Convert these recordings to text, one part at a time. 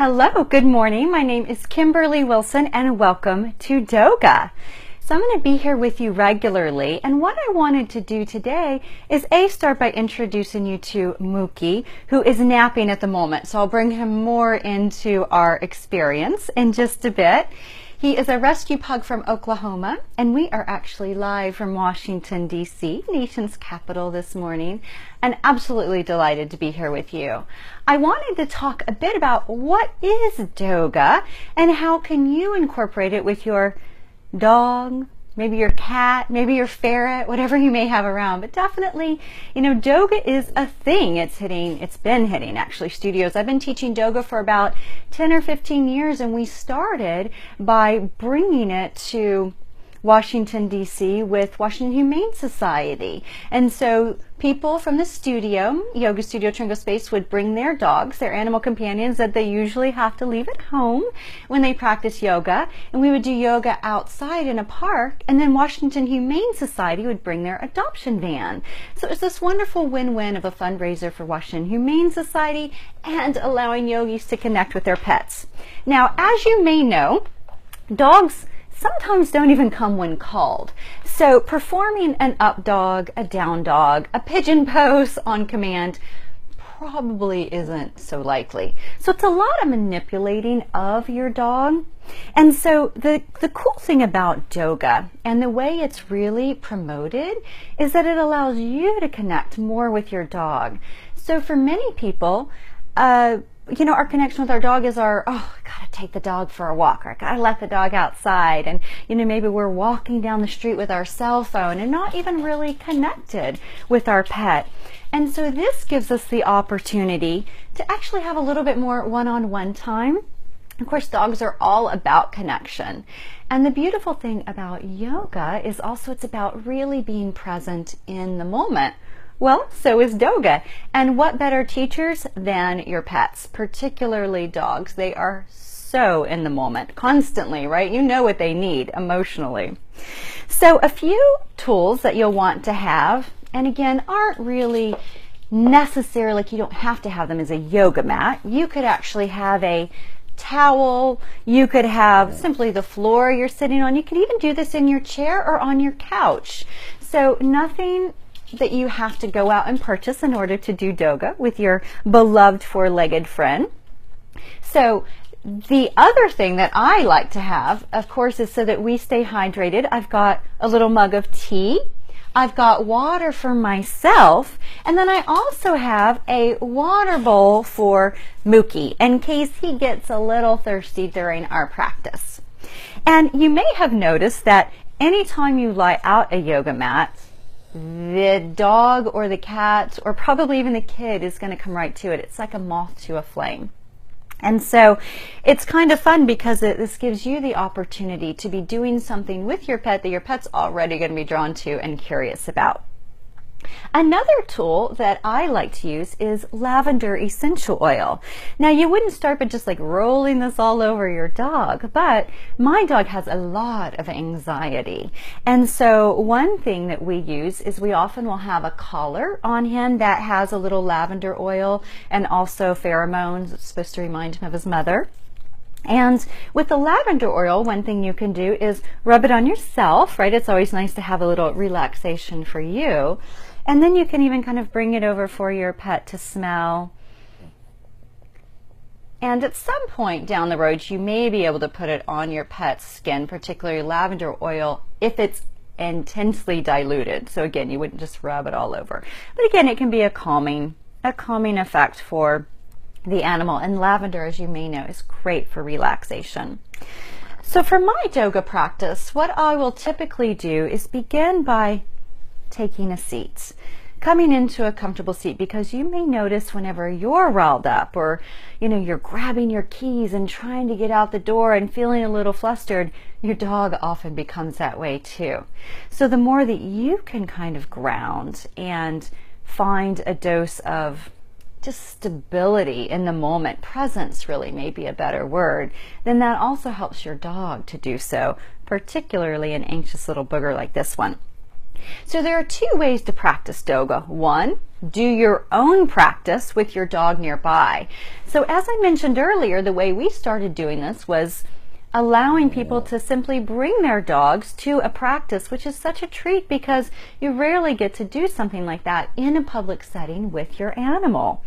Hello, good morning. My name is Kimberly Wilson and welcome to Doga. So I'm going to be here with you regularly, and what I wanted to do today is start by introducing you to Mookie, who is napping at the moment. So I'll bring him more into our experience in just a bit. He is a rescue pug from Oklahoma, and we are actually live from Washington, D.C., nation's capital this morning, and absolutely delighted to be here with you. I wanted to talk a bit about what is Doga and how can you incorporate it with your dog, maybe your cat, maybe your ferret, whatever you may have around. But definitely, Doga is a thing. It's been hitting actually studios. I've been teaching Doga for about 10 or 15 years, and we started by bringing it to Washington, D.C. with Washington Humane Society. And so people from the studio, Yoga Studio Tringo Space, would bring their dogs, their animal companions that they usually have to leave at home when they practice yoga. And we would do yoga outside in a park. And then Washington Humane Society would bring their adoption van. So it was this wonderful win-win of a fundraiser for Washington Humane Society and allowing yogis to connect with their pets. Now, as you may know, dogs sometimes don't even come when called. So performing an up dog, a down dog, a pigeon pose on command probably isn't so likely. So it's a lot of manipulating of your dog. And so the cool thing about Doga and the way it's really promoted is that it allows you to connect more with your dog. So for many people, our connection with our dog is I gotta take the dog for a walk, or I gotta let the dog outside. And, maybe we're walking down the street with our cell phone and not even really connected with our pet. And so this gives us the opportunity to actually have a little bit more one-on-one time. Of course, dogs are all about connection. And the beautiful thing about yoga is also it's about really being present in the moment. Well, so is Doga. And what better teachers than your pets, particularly dogs? They are so in the moment, constantly, right? You know what they need emotionally. So a few tools that you'll want to have, and again, aren't really necessary, like you don't have to have them as a yoga mat. You could actually have a towel. You could have simply the floor you're sitting on. You could even do this in your chair or on your couch. So nothing that you have to go out and purchase in order to do Doga with your beloved four-legged friend. So the other thing that I like to have, of course, is so that we stay hydrated. I've got a little mug of tea. I've got water for myself. And then I also have a water bowl for Mookie in case he gets a little thirsty during our practice. And you may have noticed that anytime you lie out a yoga mat, the dog or the cat or probably even the kid is going to come right to it. It's like a moth to a flame. And so it's kind of fun because this gives you the opportunity to be doing something with your pet that your pet's already going to be drawn to and curious about. Another tool that I like to use is lavender essential oil. Now, you wouldn't start by just like rolling this all over your dog, but my dog has a lot of anxiety. And so one thing that we use is we often will have a collar on him that has a little lavender oil and also pheromones. It's supposed to remind him of his mother. And with the lavender oil, one thing you can do is rub it on yourself, right? It's always nice to have a little relaxation for you. And then you can even kind of bring it over for your pet to smell. And at some point down the road, you may be able to put it on your pet's skin, particularly lavender oil, if it's intensely diluted. So again, you wouldn't just rub it all over. But again, it can be a calming effect for the animal. And lavender, as you may know, is great for relaxation. So for my Doga practice, what I will typically do is begin by taking a seat, coming into a comfortable seat, because you may notice whenever you're riled up or you're grabbing your keys and trying to get out the door and feeling a little flustered, your dog often becomes that way too. So the more that you can kind of ground and find a dose of just stability in the moment, presence really may be a better word, then that also helps your dog to do so, particularly an anxious little booger like this one. So there are two ways to practice Doga. One, do your own practice with your dog nearby. So as I mentioned earlier, the way we started doing this was allowing people to simply bring their dogs to a practice, which is such a treat because you rarely get to do something like that in a public setting with your animal.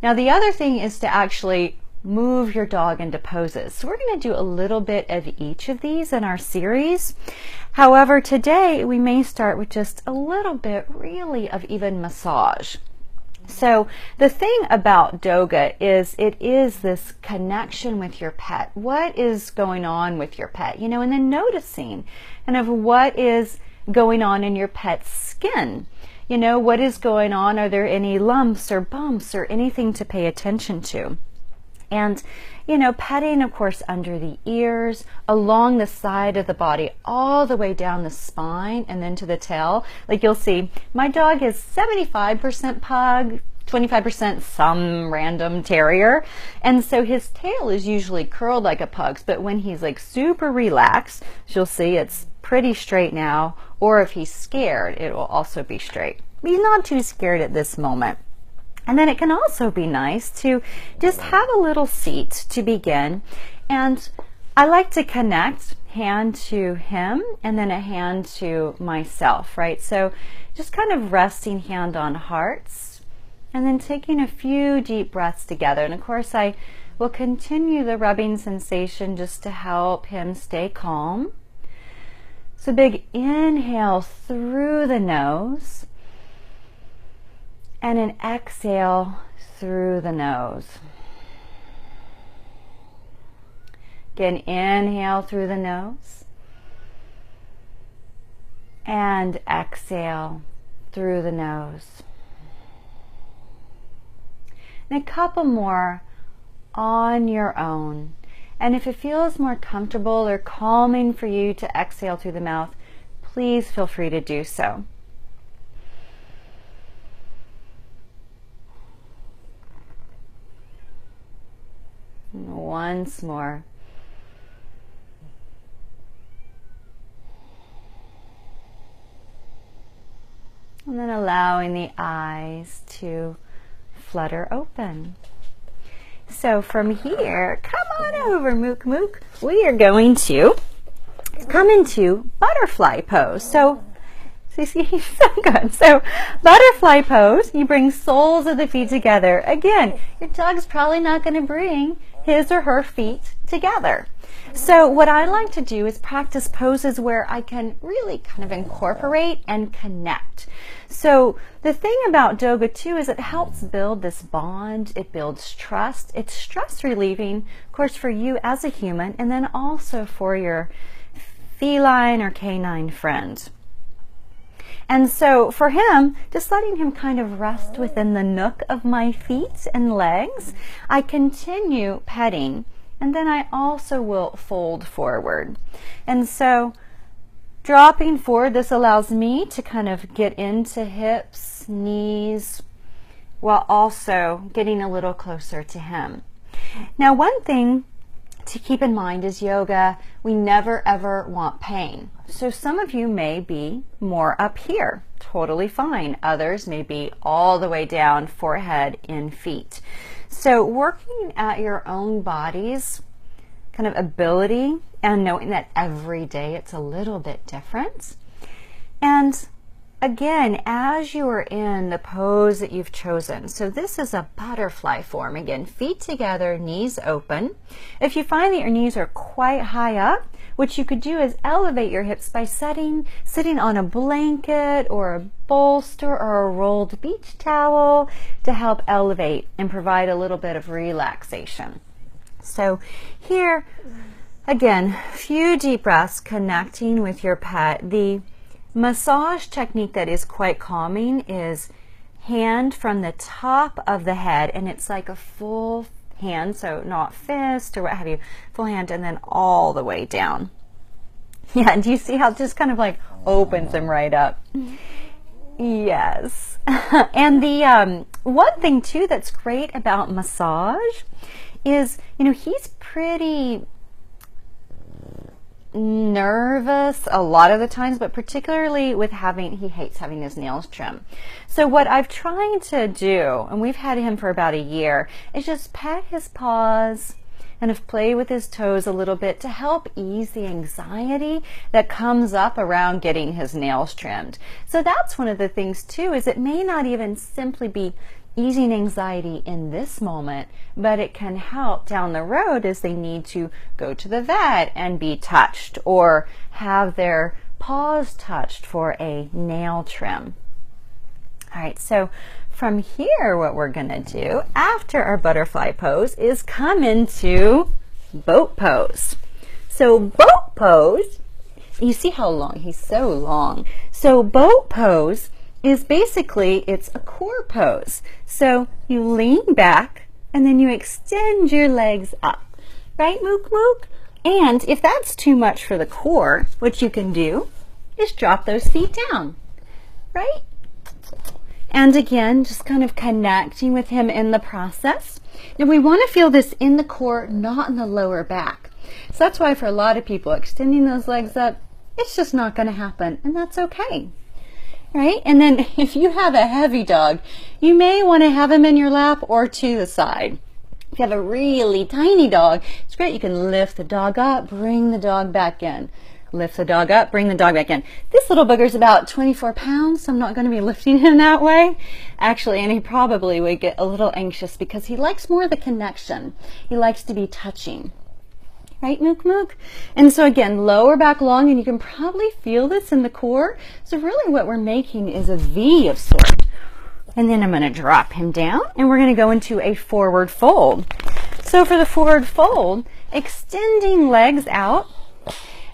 Now the other thing is to actually move your dog into poses. So we're going to do a little bit of each of these in our series. However, today we may start with just a little bit really of even massage. So the thing about Doga is it is this connection with your pet. What is going on with your pet? You know, and then noticing kind of what is going on in your pet's skin. You know, what is going on? Are there any lumps or bumps or anything to pay attention to? And, you know, petting, of course, under the ears, along the side of the body, all the way down the spine and then to the tail. Like you'll see, my dog is 75% pug, 25% some random terrier. And so his tail is usually curled like a pug's, but when he's like super relaxed, you'll see it's pretty straight now. Or if he's scared, it will also be straight. But he's not too scared at this moment. And then it can also be nice to just have a little seat to begin. And I like to connect hand to him and then a hand to myself, right? So just kind of resting hand on hearts and then taking a few deep breaths together. And of course, I will continue the rubbing sensation just to help him stay calm. So big inhale through the nose. And an exhale through the nose. Again, inhale through the nose. And exhale through the nose. And a couple more on your own. And if it feels more comfortable or calming for you to exhale through the mouth, please feel free to do so. Once more. And then allowing the eyes to flutter open. So from here, come on over, Mook Mook. We are going to come into butterfly pose. So so good. So butterfly pose, you bring soles of the feet together. Again, your dog's probably not going to bring his or her feet together. So what I like to do is practice poses where I can really kind of incorporate and connect. So the thing about Doga too is it helps build this bond. It builds trust. It's stress relieving, of course, for you as a human and then also for your feline or canine friend. And so for him, just letting him kind of rest within the nook of my feet and legs, I continue petting, and then I also will fold forward. And so dropping forward, this allows me to kind of get into hips, knees, while also getting a little closer to him. Now, one thing to keep in mind is yoga, we never ever want pain. So some of you may be more up here, totally fine. Others may be all the way down, forehead in feet. So working at your own body's kind of ability and knowing that every day it's a little bit different. And again, as you are in the pose that you've chosen, so this is a butterfly form. Again, feet together, knees open. If you find that your knees are quite high up, what you could do is elevate your hips by sitting on a blanket or a bolster or a rolled beach towel to help elevate and provide a little bit of relaxation. So here, again, few deep breaths connecting with your pet. The massage technique that is quite calming is hand from the top of the head, and it's like a full hand, so not fist or what have you, full hand, and then all the way down. Yeah, do you see how it just kind of like opens them right up? Yes. And the one thing too that's great about massage is, you know, he's pretty nervous a lot of the times, but particularly with he hates having his nails trimmed. So what I've tried to do, and we've had him for about a year, is just pet his paws and play with his toes a little bit to help ease the anxiety that comes up around getting his nails trimmed. So that's one of the things too, is it may not even simply be easing anxiety in this moment, but it can help down the road as they need to go to the vet and be touched or have their paws touched for a nail trim. All right, so from here, what we're gonna do after our butterfly pose is come into boat pose. So boat pose, you see how long, he's so long. So boat pose is basically, it's a core pose. So you lean back and then you extend your legs up, right, Mook Mook? And if that's too much for the core, what you can do is drop those feet down, right? And again, just kind of connecting with him in the process. Now we want to feel this in the core, not in the lower back. So that's why for a lot of people, extending those legs up, it's just not going to happen, and that's okay. Right? And then if you have a heavy dog, you may want to have him in your lap or to the side. If you have a really tiny dog, it's great. You can lift the dog up, bring the dog back in. Lift the dog up, bring the dog back in. This little booger's about 24 pounds, so I'm not going to be lifting him that way. Actually, and he probably would get a little anxious because he likes more of the connection. He likes to be touching. Right, Mook Mook? And so again, lower back long, and you can probably feel this in the core. So really what we're making is a V of sort. And then I'm going to drop him down, and we're going to go into a forward fold. So for the forward fold, extending legs out,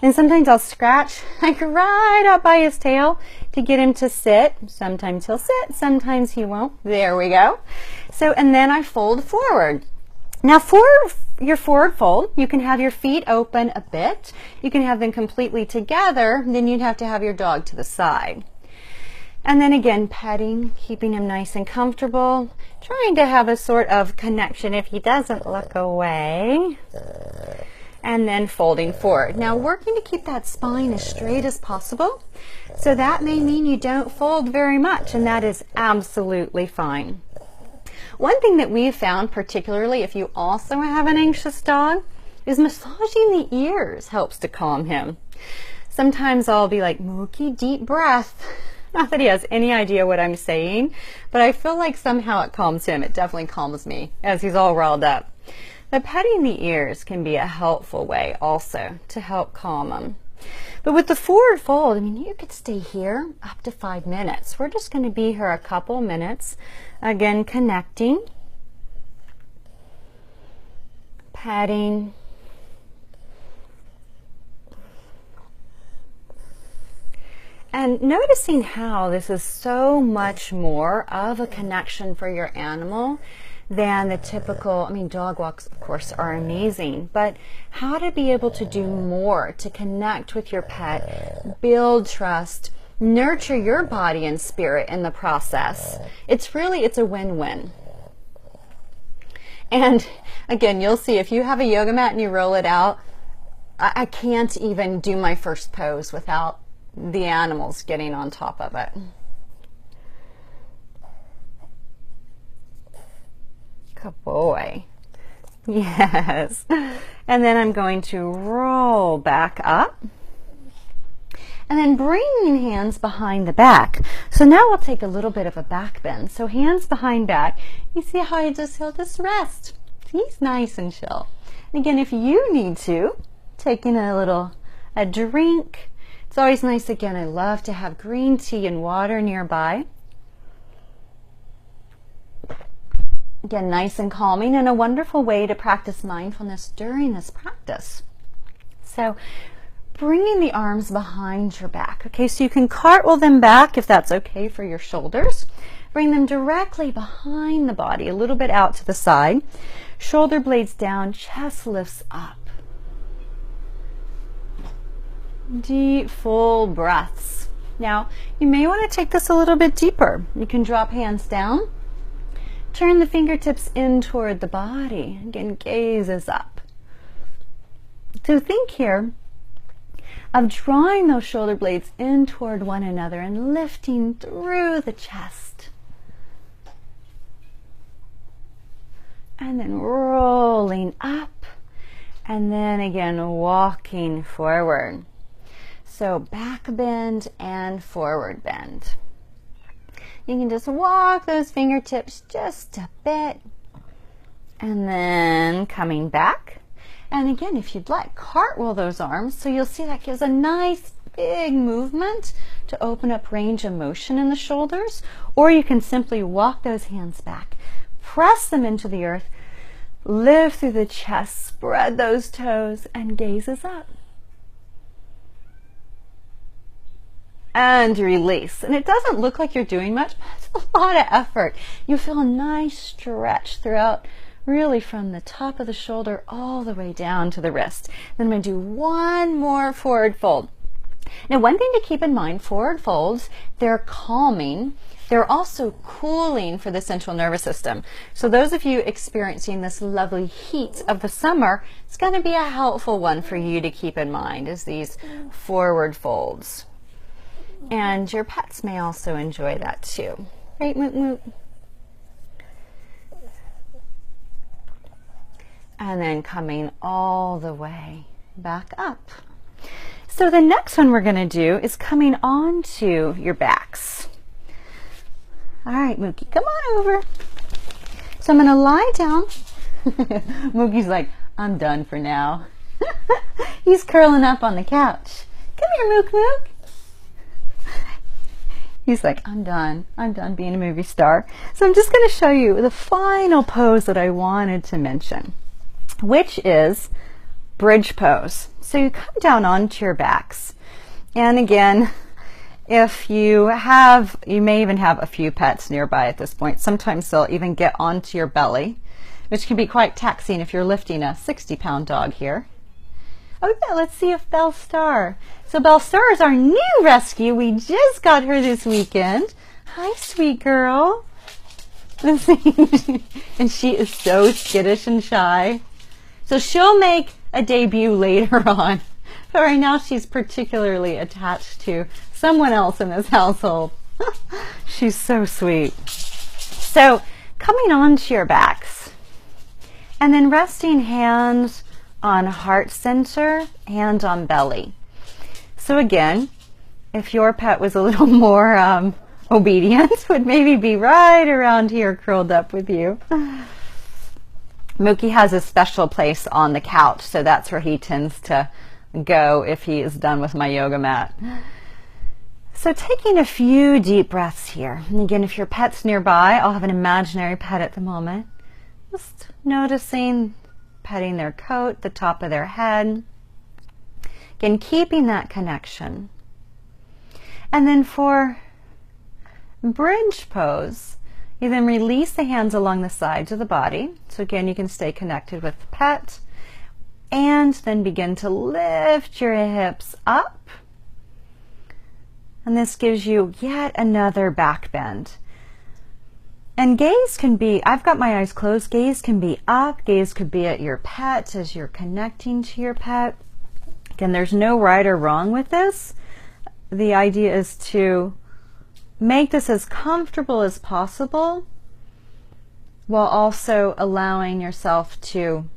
and sometimes I'll scratch like right up by his tail to get him to sit. Sometimes he'll sit, sometimes he won't. There we go. So, and then I fold forward. Now for your forward fold, you can have your feet open a bit. You can have them completely together. Then you'd have to have your dog to the side. And then again, petting, keeping him nice and comfortable, trying to have a sort of connection if he doesn't look away. And then folding forward. Now working to keep that spine as straight as possible. So that may mean you don't fold very much, and that is absolutely fine. One thing that we've found, particularly if you also have an anxious dog, is massaging the ears helps to calm him. Sometimes I'll be like, Mookie, deep breath. Not that he has any idea what I'm saying, but I feel like somehow it calms him. It definitely calms me as he's all riled up. But petting the ears can be a helpful way also to help calm him. But with the forward fold, I mean, you could stay here up to 5 minutes. We're just going to be here a couple minutes. Again, connecting, petting, and noticing how this is so much more of a connection for your animal than the typical, I mean, dog walks, of course, are amazing, but how to be able to do more to connect with your pet, build trust, nurture your body and spirit in the process. It's a win-win. And again, you'll see if you have a yoga mat and you roll it out, I can't even do my first pose without the animals getting on top of it. Good boy. Yes. And then I'm going to roll back up. And then bringing hands behind the back. So now we'll take a little bit of a back bend. So hands behind back. You see how he'll just rest. He's nice and chill. And again, if you need to, taking a drink. It's always nice, again, I love to have green tea and water nearby. Again, nice and calming, and a wonderful way to practice mindfulness during this practice. So bringing the arms behind your back. Okay, so you can cartwheel them back if that's okay for your shoulders. Bring them directly behind the body, a little bit out to the side. Shoulder blades down, chest lifts up. Deep, full breaths. Now, you may want to take this a little bit deeper. You can drop hands down. Turn the fingertips in toward the body. Again, gaze is up. So think here of drawing those shoulder blades in toward one another and lifting through the chest. And then rolling up, and then again walking forward. So back bend and forward bend. You can just walk those fingertips just a bit, and then coming back. And again, if you'd like, cartwheel those arms. So you'll see that gives a nice big movement to open up range of motion in the shoulders. Or you can simply walk those hands back, press them into the earth, lift through the chest, spread those toes, and gazes up. And release. And it doesn't look like you're doing much, but it's a lot of effort. You feel a nice stretch throughout, really from the top of the shoulder all the way down to the wrist. Then I'm going to do one more forward fold. Now, one thing to keep in mind, forward folds, they're calming. They're also cooling for the central nervous system. So those of you experiencing this lovely heat of the summer, it's going to be a helpful one for you to keep in mind, is these forward folds. And your pets may also enjoy that too. Right, Moot Moot? And then coming all the way back up. So the next one we're going to do is coming onto your backs. All right, Mookie, come on over. So I'm going to lie down. Mookie's like, I'm done for now. He's curling up on the couch. Come here, Mook Mook. He's like, I'm done. I'm done being a movie star. So I'm just going to show you the final pose that I wanted to mention, which is bridge pose. So you come down onto your backs. And again, if you may even have a few pets nearby at this point. Sometimes they'll even get onto your belly, which can be quite taxing if you're lifting a 60-pound dog here. Oh yeah, let's see if Belle Star. So Belle Star is our new rescue. We just got her this weekend. Hi, sweet girl. Let's see. And she is so skittish and shy. So she'll make a debut later on. But right now she's particularly attached to someone else in this household. She's so sweet. So coming onto your backs and then resting hands on heart center and on belly. So again, if your pet was a little more obedient, would maybe be right around here curled up with you. Mookie has a special place on the couch, so that's where he tends to go if he is done with my yoga mat. So taking a few deep breaths here. And again, if your pet's nearby, I'll have an imaginary pet at the moment. Just noticing, petting their coat, the top of their head. Again, keeping that connection. And then for bridge pose, you then release the hands along the sides of the body. So again, you can stay connected with the pet. And then begin to lift your hips up. And this gives you yet another back bend. And gaze can be, I've got my eyes closed, gaze can be up, gaze could be at your pet as you're connecting to your pet. Again, there's no right or wrong with this. The idea is to make this as comfortable as possible while also allowing yourself to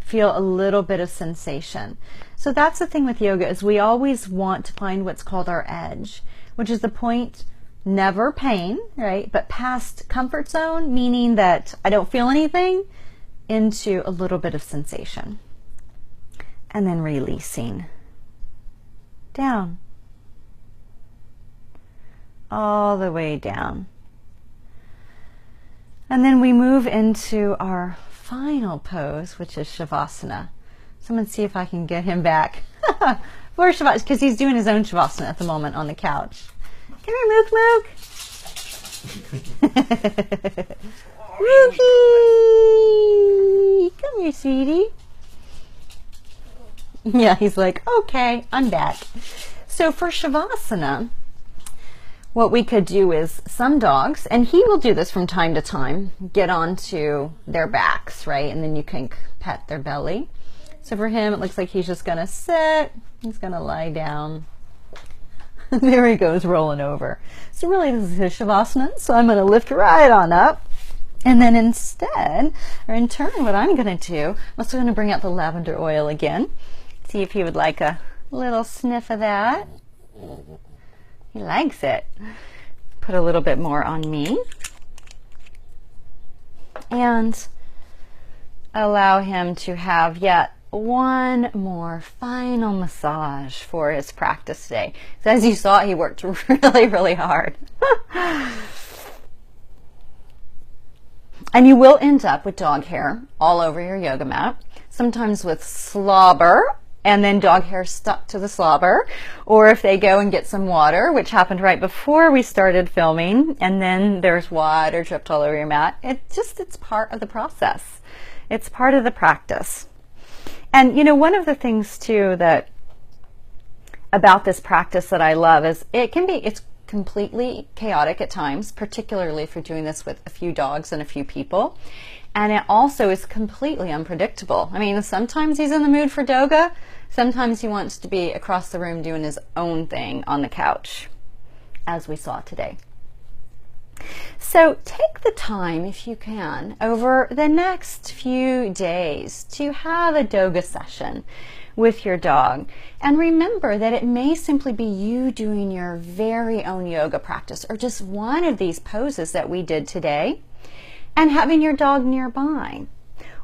feel a little bit of sensation. So that's the thing with yoga, is we always want to find what's called our edge, which is the point, never pain, right? But past comfort zone, meaning that I don't feel anything, into a little bit of sensation. And then releasing down. All the way down. And then we move into our final pose, which is Shavasana. Someone see if I can get him back. For Shavasana, because he's doing his own Shavasana at the moment on the couch. Come here, Mook Mook. Mookie! Come here, sweetie. Yeah, he's like, okay, I'm back. So for Shavasana, what we could do is some dogs, and he will do this from time to time, get onto their backs, right? And then you can pet their belly. So for him, it looks like he's just gonna sit. He's gonna lie down. There he goes, rolling over. So really this is his Shavasana, so I'm gonna lift right on up. And then instead, or in turn, what I'm gonna do, I'm also gonna bring out the lavender oil again. See if he would like a little sniff of that. He likes it. Put a little bit more on me. And allow him to have yet one more final massage for his practice today. So as you saw, he worked really, really hard. And you will end up with dog hair all over your yoga mat, sometimes with slobber, and then dog hair stuck to the slobber, or if they go and get some water, which happened right before we started filming, and then there's water dripped all over your mat. It's part of the process. It's part of the practice. And you know, one of the things too that about this practice that I love is it's completely chaotic at times, particularly if you're doing this with a few dogs and a few people. And it also is completely unpredictable. I mean, sometimes he's in the mood for Doga. Sometimes he wants to be across the room doing his own thing on the couch, as we saw today. So take the time, if you can, over the next few days to have a Doga session with your dog. And remember that it may simply be you doing your very own yoga practice, or just one of these poses that we did today, and having your dog nearby.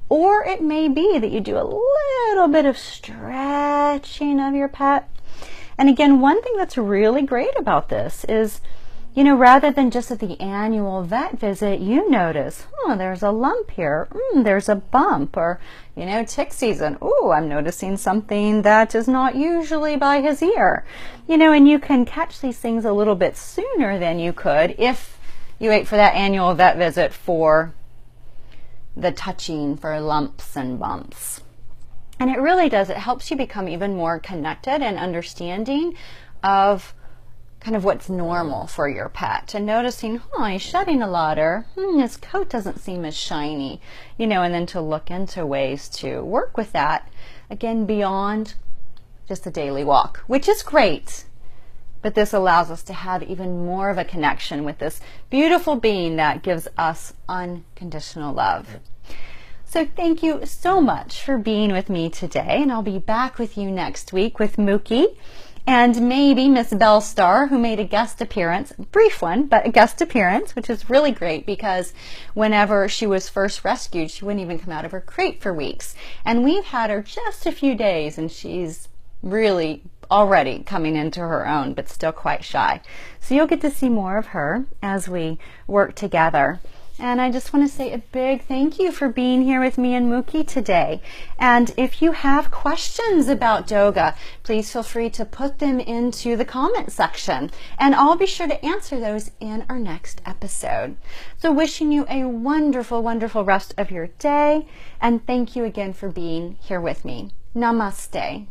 Or it may be that you do a little bit of stretching of your pet. And again, one thing that's really great about this is, you know, rather than just at the annual vet visit, you notice, oh, there's a lump here, there's a bump, or, you know, tick season, oh, I'm noticing something that is not usually by his ear. You know, and you can catch these things a little bit sooner than you could if you wait for that annual vet visit for the touching for lumps and bumps. And it really does, it helps you become even more connected and understanding of kind of what's normal for your pet, and noticing, he's shedding a lot, or his coat doesn't seem as shiny, you know, and then to look into ways to work with that, again, beyond just a daily walk, which is great. But this allows us to have even more of a connection with this beautiful being that gives us unconditional love. So thank you so much for being with me today, and I'll be back with you next week with Mookie and maybe Miss Bellstar, who made a guest appearance, brief one, but a guest appearance, which is really great because whenever she was first rescued, she wouldn't even come out of her crate for weeks. And we've had her just a few days, and she's really already coming into her own, but still quite shy. So you'll get to see more of her as we work together. And I just want to say a big thank you for being here with me and Mookie today. And if you have questions about Doga, please feel free to put them into the comment section, and I'll be sure to answer those in our next episode. So wishing you a wonderful, wonderful rest of your day, and thank you again for being here with me. Namaste.